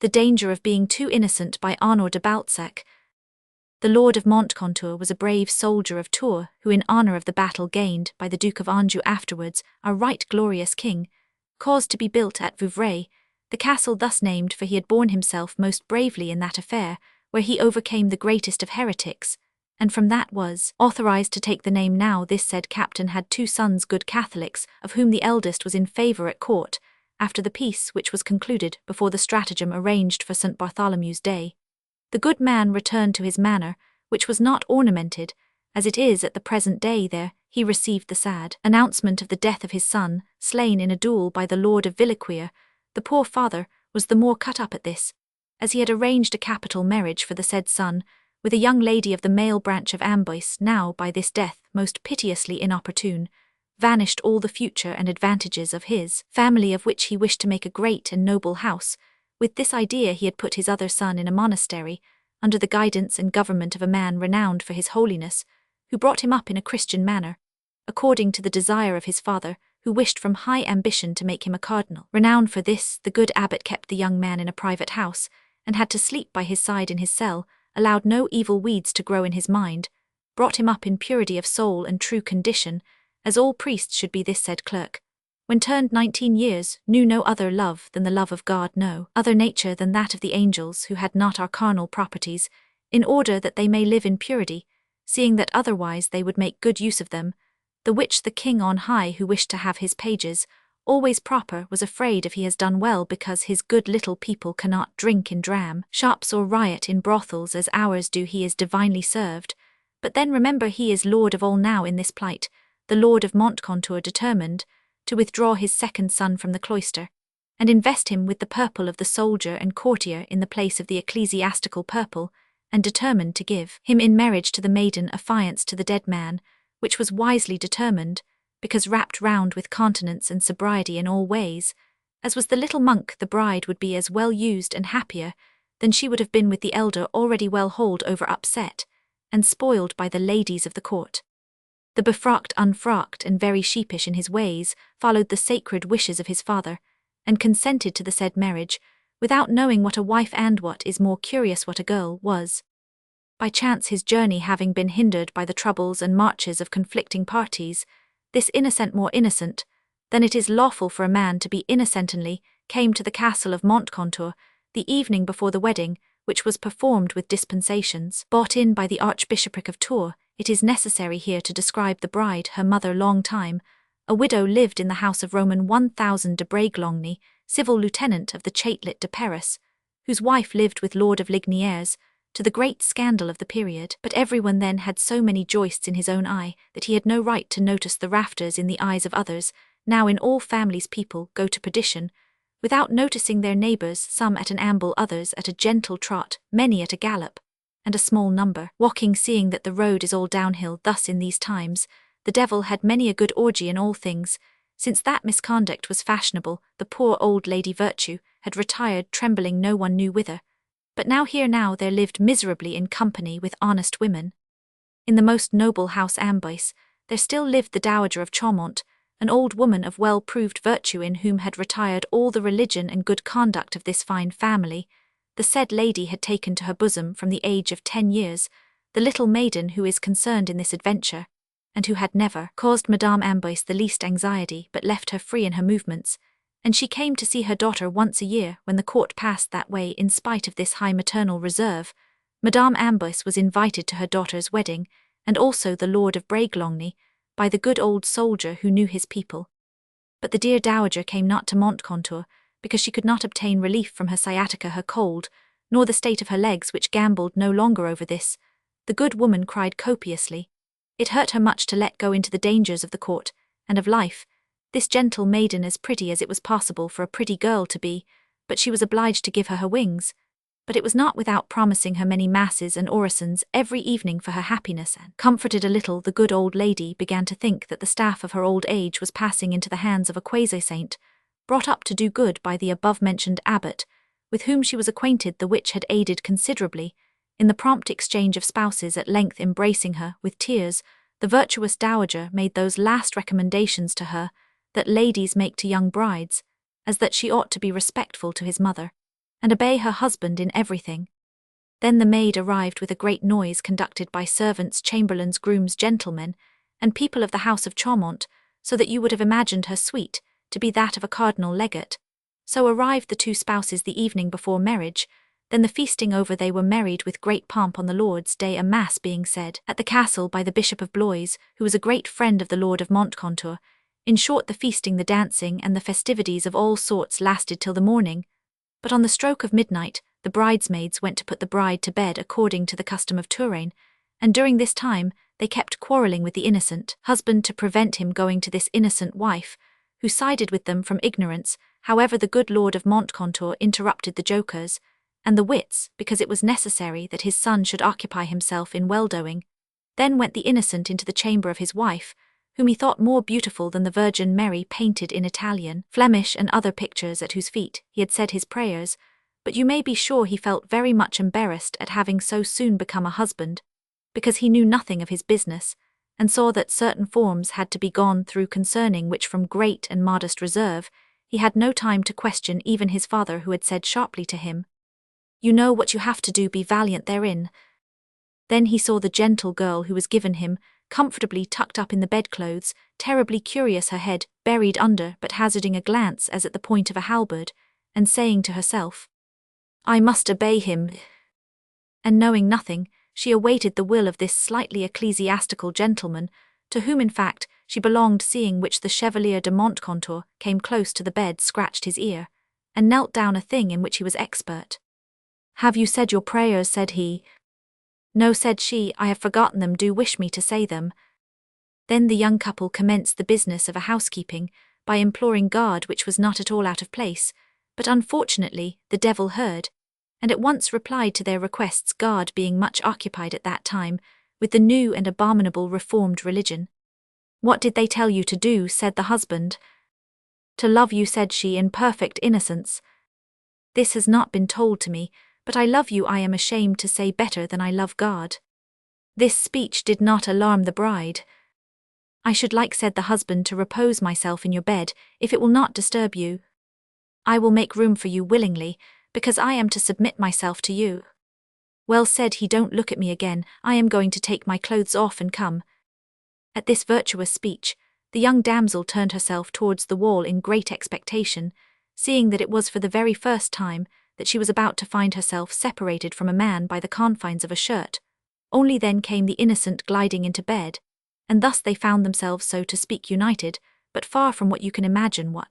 The Danger of Being Too Innocent by Honoré de Balzac. The Lord of Montcontour was a brave soldier of Tours who, in honour of the battle gained by the Duke of Anjou afterwards, our right glorious king, caused to be built at Vouvray, the castle thus named for he had borne himself most bravely in that affair, where he overcame the greatest of heretics, and from that was authorized to take the name. Now this said captain had 2 sons good Catholics, of whom the eldest was in favour at court, after the peace which was concluded before the stratagem arranged for St. Bartholomew's Day. The good man returned to his manor, which was not ornamented, as it is at the present day. There he received the sad announcement of the death of his son, slain in a duel by the Lord of Villequier. The poor father was the more cut up at this, as he had arranged a capital marriage for the said son, with a young lady of the male branch of Amboise. Now by this death, most piteously inopportune, vanished all the future and advantages of his family, of which he wished to make a great and noble house. With this idea he had put his other son in a monastery, under the guidance and government of a man renowned for his holiness, who brought him up in a Christian manner, according to the desire of his father, who wished from high ambition to make him a cardinal. Renowned for this, the good abbot kept the young man in a private house, and had to sleep by his side in his cell, allowed no evil weeds to grow in his mind, brought him up in purity of soul and true condition, as all priests should be. This said clerk, when turned 19 years, knew no other love than the love of God, no other nature than that of the angels, who had not our carnal properties, in order that they may live in purity, seeing that otherwise they would make good use of them, the which the king on high, who wished to have his pages always proper, was afraid if he has done well, because his good little people cannot drink in dram shops or riot in brothels as ours do. He is divinely served, but then remember he is lord of all. Now in this plight, the Lord of Montcontour determined to withdraw his second son from the cloister, and invest him with the purple of the soldier and courtier in the place of the ecclesiastical purple, and determined to give him in marriage to the maiden affianced to the dead man, which was wisely determined, because wrapped round with continence and sobriety in all ways, as was the little monk, the bride would be as well used and happier than she would have been with the elder, already well holed over, upset and spoiled by the ladies of the court. The befrocked, unfrocked, and very sheepish in his ways, followed the sacred wishes of his father, and consented to the said marriage, without knowing what a wife and, what is more curious, what a girl was. By chance, his journey having been hindered by the troubles and marches of conflicting parties, this innocent, more innocent than it is lawful for a man to be innocently, came to the castle of Montcontour the evening before the wedding, which was performed with dispensations bought in by the Archbishopric of Tours. It is necessary here to describe the bride. Her mother, long time a widow, lived in the house of Roman 1000 de Braiglongny, civil lieutenant of the Chatelet de Paris, whose wife lived with Lord of Lignières, to the great scandal of the period. But everyone then had so many joists in his own eye that he had no right to notice the rafters in the eyes of others. Now in all families people go to perdition, without noticing their neighbours, some at an amble, others at a gentle trot, many at a gallop, and a small number walking, seeing that the road is all downhill. Thus in these times the devil had many a good orgy in all things, since that misconduct was fashionable. The poor old lady Virtue had retired trembling no one knew whither, but now there lived miserably in company with honest women. In the most noble house Amboise there still lived the Dowager of Chaumont, an old woman of well-proved virtue, in whom had retired all the religion and good conduct of this fine family. The said lady had taken to her bosom from the age of 10 years the little maiden who is concerned in this adventure, and who had never caused Madame Amboise the least anxiety, but left her free in her movements, and she came to see her daughter once a year when the court passed that way. In spite of this high maternal reserve, Madame Amboise was invited to her daughter's wedding, and also the Lord of Braiglongny, by the good old soldier who knew his people. But the dear dowager came not to Montcontour, because she could not obtain relief from her sciatica, her cold, nor the state of her legs, which gambled no longer over this. The good woman cried copiously. It hurt her much to let go into the dangers of the court, and of life, this gentle maiden, as pretty as it was possible for a pretty girl to be, but she was obliged to give her wings. But it was not without promising her many masses and orisons every evening for her happiness, and comforted a little, the good old lady began to think that the staff of her old age was passing into the hands of a quasi-saint, brought up to do good by the above-mentioned abbot, with whom she was acquainted, the which had aided considerably in the prompt exchange of spouses. At length, embracing her with tears, the virtuous dowager made those last recommendations to her that ladies make to young brides, as that she ought to be respectful to his mother, and obey her husband in everything. Then the maid arrived with a great noise conducted by servants, chamberlains, grooms, gentlemen, and people of the house of Chaumont, so that you would have imagined her suite to be that of a cardinal legate. So arrived the two spouses the evening before marriage. Then the feasting over, they were married with great pomp on the Lord's Day, a mass being said at the castle by the Bishop of Blois, who was a great friend of the Lord of Montcontour. In short, the feasting, the dancing, and the festivities of all sorts lasted till the morning. But on the stroke of midnight, the bridesmaids went to put the bride to bed according to the custom of Touraine, and during this time they kept quarrelling with the innocent husband to prevent him going to this innocent wife, who sided with them from ignorance. However, the good Lord of Montcontour interrupted the jokers and the wits, because it was necessary that his son should occupy himself in well-doing. Then went the innocent into the chamber of his wife, whom he thought more beautiful than the Virgin Mary painted in Italian, Flemish, and other pictures, at whose feet he had said his prayers. But you may be sure he felt very much embarrassed at having so soon become a husband, because he knew nothing of his business, and saw that certain forms had to be gone through concerning which, from great and modest reserve, he had no time to question even his father, who had said sharply to him, "You know what you have to do, be valiant therein." Then he saw the gentle girl who was given him, comfortably tucked up in the bedclothes, terribly curious, her head buried under, but hazarding a glance as at the point of a halberd, and saying to herself, "I must obey him." And knowing nothing, she awaited the will of this slightly ecclesiastical gentleman, to whom in fact she belonged, seeing which the Chevalier de Montcontour came close to the bed, scratched his ear, and knelt down, a thing in which he was expert. "Have you said your prayers?" said he. "No," said she, "I have forgotten them. Do wish me to say them." Then the young couple commenced the business of a housekeeping, by imploring God, which was not at all out of place, but unfortunately the devil heard, and at once replied to their requests, God being much occupied at that time with the new and abominable reformed religion. "What did they tell you to do?" said the husband. "To love you," said she, "in perfect innocence." "This has not been told to me, but I love you, I am ashamed to say, better than I love God." This speech did not alarm the bride. "I should like," said the husband, "to repose myself in your bed, if it will not disturb you. I will make room for you willingly, because I am to submit myself to you." "Well," said he, "don't look at me again, I am going to take my clothes off and come." At this virtuous speech, the young damsel turned herself towards the wall in great expectation, seeing that it was for the very first time that she was about to find herself separated from a man by the confines of a shirt. Only then came the innocent gliding into bed, and thus they found themselves, so to speak, united, but far from what you can imagine. What?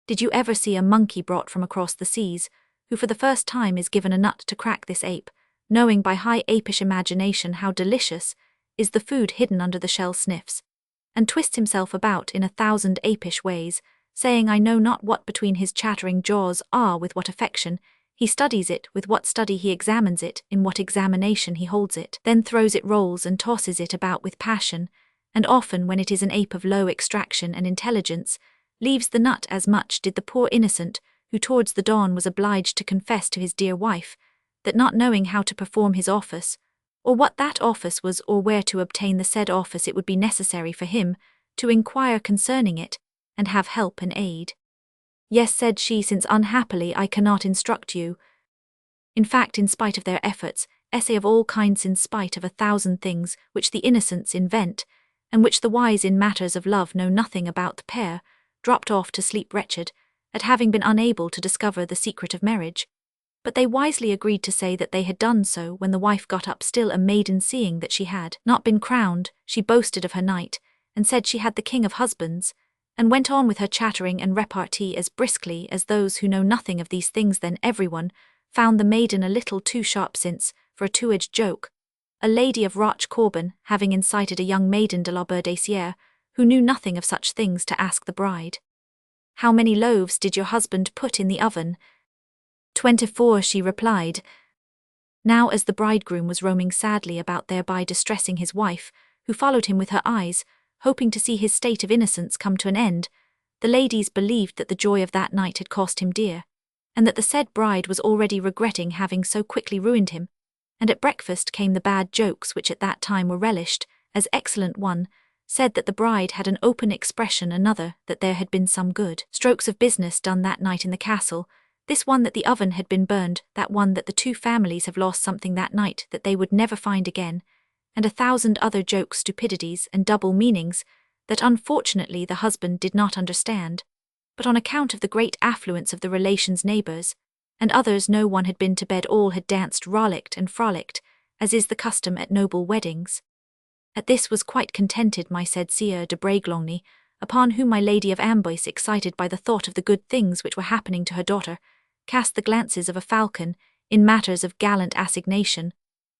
Did you ever see a monkey brought from across the seas, who for the first time is given a nut to crack, this ape, knowing by high apish imagination how delicious is the food hidden under the shell, sniffs, and twists himself about in 1,000 apish ways, saying I know not what between his chattering jaws, with what affection he studies it, with what study he examines it, in what examination he holds it, then throws it, rolls and tosses it about with passion, and often, when it is an ape of low extraction and intelligence, leaves the nut, as much did the poor innocent, who towards the dawn was obliged to confess to his dear wife, that not knowing how to perform his office, or what that office was, or where to obtain the said office, it would be necessary for him to inquire concerning it, and have help and aid. "Yes," said she, "since unhappily I cannot instruct you." In fact, in spite of their efforts, essay of all kinds, in spite of 1,000 things which the innocents invent, and which the wise in matters of love know nothing about, the pair dropped off to sleep wretched, at having been unable to discover the secret of marriage. But they wisely agreed to say that they had done so when the wife got up, still a maiden, seeing that she had not been crowned. She boasted of her knight, and said she had the king of husbands, and went on with her chattering and repartee as briskly as those who know nothing of these things. Then everyone found the maiden a little too sharp, since, for a two-edged joke, a lady of Roche Corbin, having incited a young maiden de la Berdesière, who knew nothing of such things, to ask the bride, "How many loaves did your husband put in the oven?" 24, she replied. Now as the bridegroom was roaming sadly about, thereby distressing his wife, who followed him with her eyes, hoping to see his state of innocence come to an end, the ladies believed that the joy of that night had cost him dear, and that the said bride was already regretting having so quickly ruined him. And at breakfast came the bad jokes, which at that time were relished as excellent. One said that the bride had an open expression, another that there had been some good strokes of business done that night in the castle, This one that the oven had been burned, that one that the two families have lost something that night that they would never find again, and 1,000 other jokes, stupidities, and double meanings that unfortunately the husband did not understand, but on account of the great affluence of the relations' neighbours, and others no one had been to bed, all had danced, rollicked, and frolicked, as is the custom at noble weddings. At this was quite contented my said Sieur de Braglogne, upon whom my Lady of Amboise, excited by the thought of the good things which were happening to her daughter, cast the glances of a falcon in matters of gallant assignation.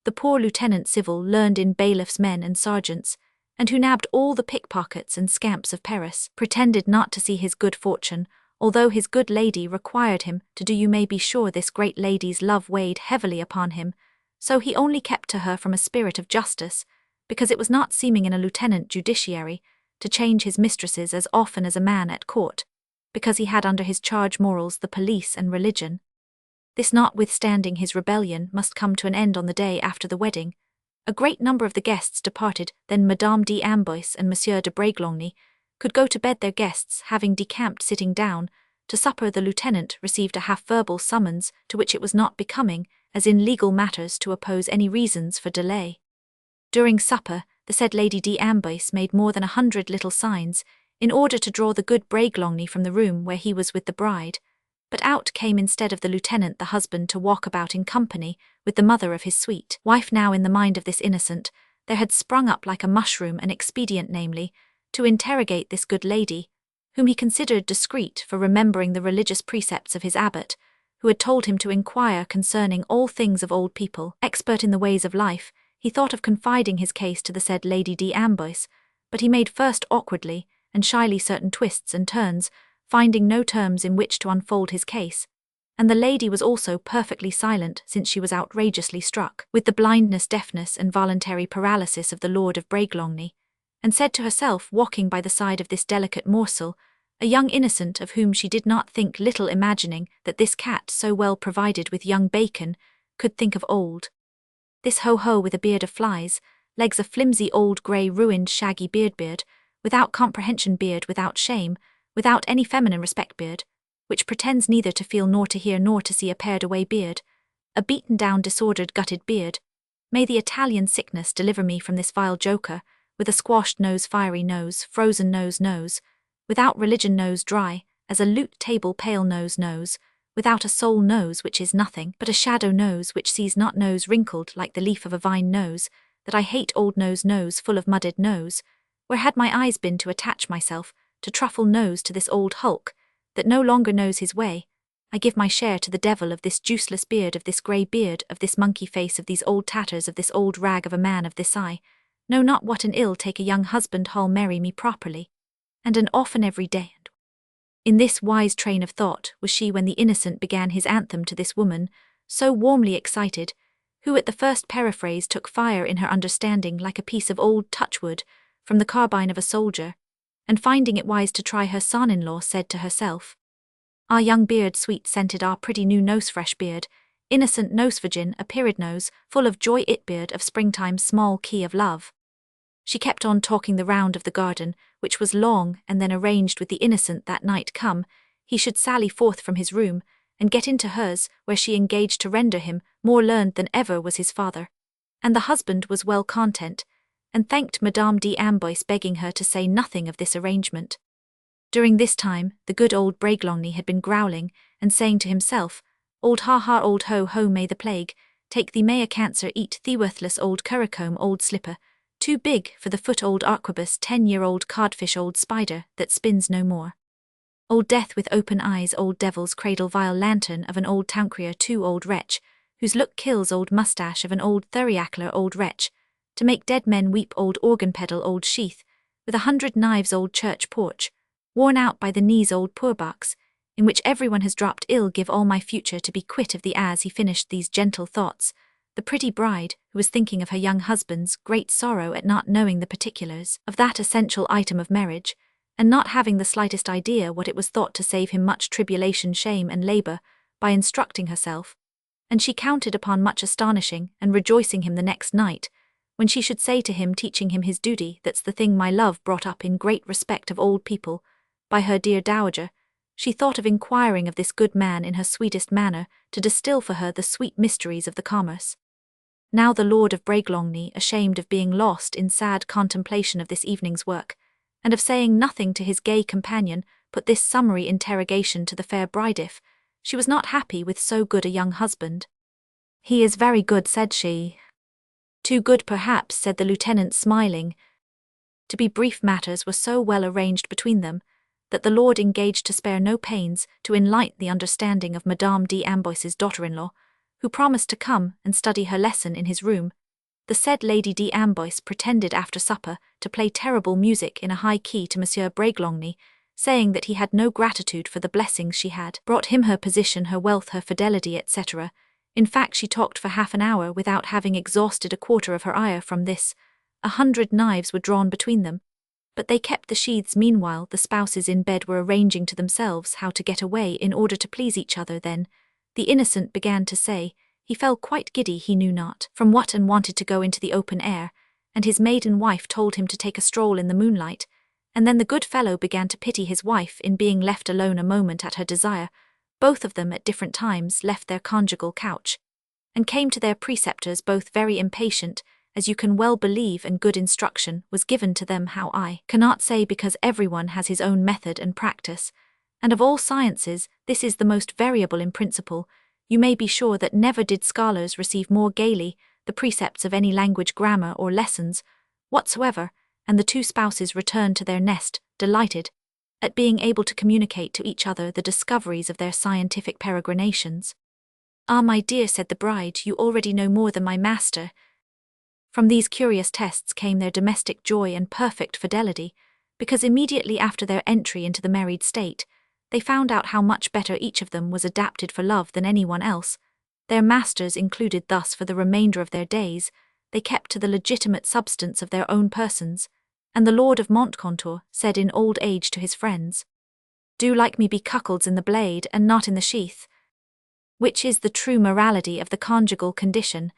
The poor lieutenant civil learned in bailiffs' men and sergeants, and who nabbed all the pickpockets and scamps of Paris, pretended not to see his good fortune, although his good lady required him to do. You may be sure this great lady's love weighed heavily upon him, so he only kept to her from a spirit of justice, because it was not seeming in a lieutenant judiciary to change his mistresses as often as a man at court, because he had under his charge morals, the police, and religion. This notwithstanding his rebellion must come to an end on the day after the wedding. A great number of the guests departed, then Madame d'Amboise and Monsieur de Braglogne could go to bed, their guests having decamped. Sitting down to supper, the lieutenant received a half-verbal summons to which it was not becoming, as in legal matters, to oppose any reasons for delay. During supper, the said Lady d'Amboise made more than 100 little signs, in order to draw the good Braglogne from the room where he was with the bride, but out came instead of the lieutenant the husband to walk about in company with the mother of his sweet wife. Now in the mind of this innocent there had sprung up like a mushroom an expedient, namely, to interrogate this good lady, whom he considered discreet for remembering the religious precepts of his abbot, who had told him to inquire concerning all things of old people. Expert in the ways of life, he thought of confiding his case to the said Lady d'Amboise, but he made first awkwardly and shyly certain twists and turns, finding no terms in which to unfold his case, and the lady was also perfectly silent, since she was outrageously struck with the blindness, deafness, and voluntary paralysis of the Lord of Braglogne, and said to herself, walking by the side of this delicate morsel, a young innocent of whom she did not think little, imagining that this cat, so well provided with young bacon, could think of old. This ho-ho with a beard of flies, legs a flimsy old grey ruined shaggy beard, without comprehension beard, without shame, without any feminine respect beard, which pretends neither to feel nor to hear nor to see, a pared away beard, a beaten down disordered gutted beard. May the Italian sickness deliver me from this vile joker, with a squashed nose, fiery nose, frozen nose, without religion nose, dry as a lute table, pale nose, without a soul nose, which is nothing but a shadow nose, which sees not, nose wrinkled like the leaf of a vine, nose that I hate, old nose full of mudded nose, where had my eyes been to attach myself to truffle nose to this old hulk, that no longer knows his way. I give my share to the devil of this juiceless beard, of this grey beard, of this monkey face, of these old tatters, of this old rag of a man, of this I know not what an ill take a young husband, hall marry me properly, and an often every day. In this wise train of thought was she when the innocent began his anthem to this woman, so warmly excited, who at the first paraphrase took fire in her understanding like a piece of old touchwood from the carbine of a soldier, and finding it wise to try her son-in-law, said to herself, "Ah, young beard, sweet scented, ah, pretty new nose, fresh beard, innocent nose, virgin, a period nose, full of joy, it beard of springtime, small key of love." She kept on talking the round of the garden, which was long, and then arranged with the innocent that night come, he should sally forth from his room, and get into hers, where she engaged to render him more learned than ever was his father. And the husband was well content, and thanked Madame d'Amboise, begging her to say nothing of this arrangement. During this time, the good old Braglogne had been growling, and saying to himself, "Old ha-ha, old ho-ho, may the plague take thee, may a cancer eat thee, worthless old currycomb, old slipper, too big for the foot, old arquebus, 10-year-old codfish, old spider that spins no more. Old death with open eyes, old devil's cradle, vile lantern of an old tauncreer, too old wretch, whose look kills, old moustache of an old thuriacler, old wretch, to make dead men weep, old organ pedal, old sheath, with 100 knives, old church porch, worn out by the knees, old poor box, in which everyone has dropped ill, give all my future to be quit of thee." As he finished these gentle thoughts, the pretty bride, who was thinking of her young husband's great sorrow at not knowing the particulars of that essential item of marriage, and not having the slightest idea what it was thought to save him much tribulation, shame, and labour, by instructing herself, and she counted upon much astonishing and rejoicing him the next night, when she should say to him, teaching him his duty, "That's the thing, my love, brought up in great respect of old people, by her dear dowager, She thought of inquiring of this good man in her sweetest manner, to distill for her the sweet mysteries of the commerce. Now the Lord of Braiglongny, ashamed of being lost in sad contemplation of this evening's work, and of saying nothing to his gay companion, put this summary interrogation to the fair bride if she was not happy with so good a young husband. "He is very good," said she. "Too good perhaps," said the lieutenant, smiling. To be brief, matters were so well arranged between them, that the lord engaged to spare no pains to enlighten the understanding of Madame d'Amboise's daughter-in-law, who promised to come and study her lesson in his room. The said Lady d'Amboise pretended after supper to play terrible music in a high key to Monsieur Braiglongny, saying that he had no gratitude for the blessings she had brought him, her position, her wealth, her fidelity, etc. In fact, she talked for half an hour without having exhausted a quarter of her ire from this. 100 knives were drawn between them, but they kept the sheaths. Meanwhile, the spouses in bed were arranging to themselves how to get away in order to please each other. Then the innocent began to say he fell quite giddy, he knew not from what, and wanted to go into the open air, and his maiden wife told him to take a stroll in the moonlight, and then the good fellow began to pity his wife in being left alone a moment at her desire. Both of them at different times left their conjugal couch, and came to their preceptors, both very impatient, as you can well believe, and good instruction was given to them. How I cannot say, because everyone has his own method and practice, and of all sciences this is the most variable in principle. You may be sure that never did scholars receive more gaily the precepts of any language, grammar, or lessons whatsoever, and the two spouses returned to their nest, delighted at being able to communicate to each other the discoveries of their scientific peregrinations. "Ah, my dear," said the bride, "you already know more than my master." From these curious tests came their domestic joy and perfect fidelity, because immediately after their entry into the married state, they found out how much better each of them was adapted for love than anyone else. Their masters included, thus for the remainder of their days, they kept to the legitimate substance of their own persons, and the Lord of Montcontour said in old age to his friends, "Do like me be cuckolds in the blade and not in the sheath," which is the true morality of the conjugal condition,